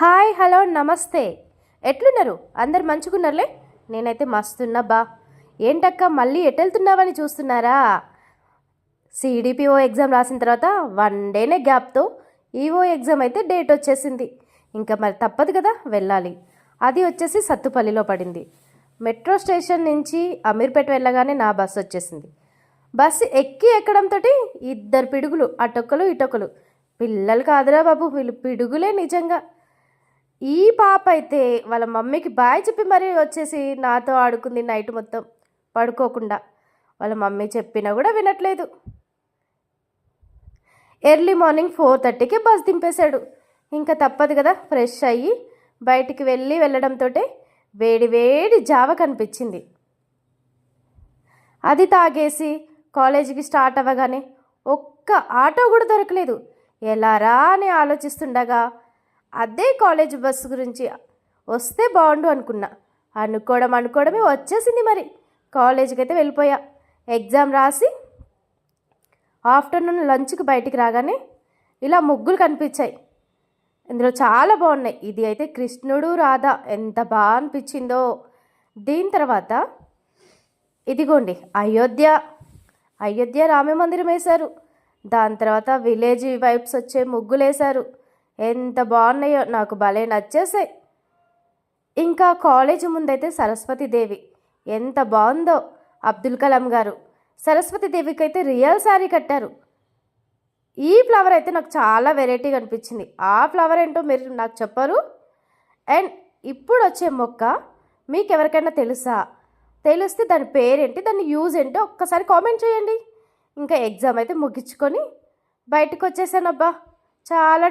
Hi hello నమస్తే. ఎట్లున్నారు? అందరు మంచుకున్నారులే. నేనైతే మస్తున్నా బా. ఏంటక్క మళ్ళీ ఎటెళ్తున్నావని చూస్తున్నారా? సిడిపిఓ ఎగ్జామ్ రాసిన తర్వాత 1 డేనే గ్యాప్తో ఈఓ ఎగ్జామ్ అయితే డేట్ వచ్చేసింది. ఇంకా మరి తప్పదు కదా, వెళ్ళాలి. అది వచ్చేసి సత్తుపల్లిలో పడింది. మెట్రో స్టేషన్ నుంచి అమీర్పేట వెళ్ళగానే నా బస్సు వచ్చేసింది. బస్సు ఎక్కడంతో 2 పిడుగులు, అటొక్కలు ఇటొక్కలు. పిల్లలు కాదురా బాబు, వీళ్ళు పిడుగులే నిజంగా. ఈ పాప అయితే వాళ్ళ మమ్మీకి బాయ్ చెప్పి మరీ వచ్చేసి నాతో ఆడుకుంది నైట్ మొత్తం పడుకోకుండా. వాళ్ళ మమ్మీ చెప్పినా కూడా వినట్లేదు. ఎర్లీ మార్నింగ్ 4:30కి బస్ దింపేశాడు. ఇంకా తప్పదు కదా, ఫ్రెష్ అయ్యి బయటికి వెళ్ళడంతో వేడి వేడి జావ కనిపించింది. అది తాగేసి కాలేజీకి స్టార్ట్ అవ్వగానే ఒక్క ఆటో కూడా దొరకలేదు. ఎలా రా అని ఆలోచిస్తుండగా అదే కాలేజ్ బస్సు గురించి వస్తే బాగుండు అనుకున్నా. అనుకోవడమే వచ్చేసింది. మరి కాలేజీకి అయితే వెళ్ళిపోయా. ఎగ్జామ్ రాసి ఆఫ్టర్నూన్ లంచ్కి బయటికి రాగానే ఇలా ముగ్గులు కనిపించాయి. ఇందులో చాలా బాగున్నాయి. ఇది అయితే కృష్ణుడు రాధ, ఎంత బాగా అనిపించిందో. దీని తర్వాత ఇదిగోండి అయోధ్య రామ మందిరం వేశారు. దాని తర్వాత విలేజ్ వైబ్స్ వచ్చే ముగ్గులు వేశారు. ఎంత బాగున్నాయో, నాకు భలే నచ్చేసాయి. ఇంకా కాలేజీ ముందైతే సరస్వతీదేవి ఎంత బాగుందో. అబ్దుల్ కలాం గారు సరస్వతీదేవికి అయితే రియల్ శారీ కట్టారు. ఈ ఫ్లవర్ అయితే నాకు చాలా వెరైటీగా అనిపించింది. ఆ ఫ్లవర్ ఏంటో మీరు నాకు చెప్పరు. అండ్ ఇప్పుడు వచ్చే మొక్క మీకు ఎవరికైనా తెలిస్తే దాని పేరేంటి, దాని యూజ్ ఏంటో ఒక్కసారి కామెంట్ చేయండి. ఇంకా ఎగ్జామ్ అయితే ముగించుకొని బయటకు వచ్చేసానబ్బా. చాలా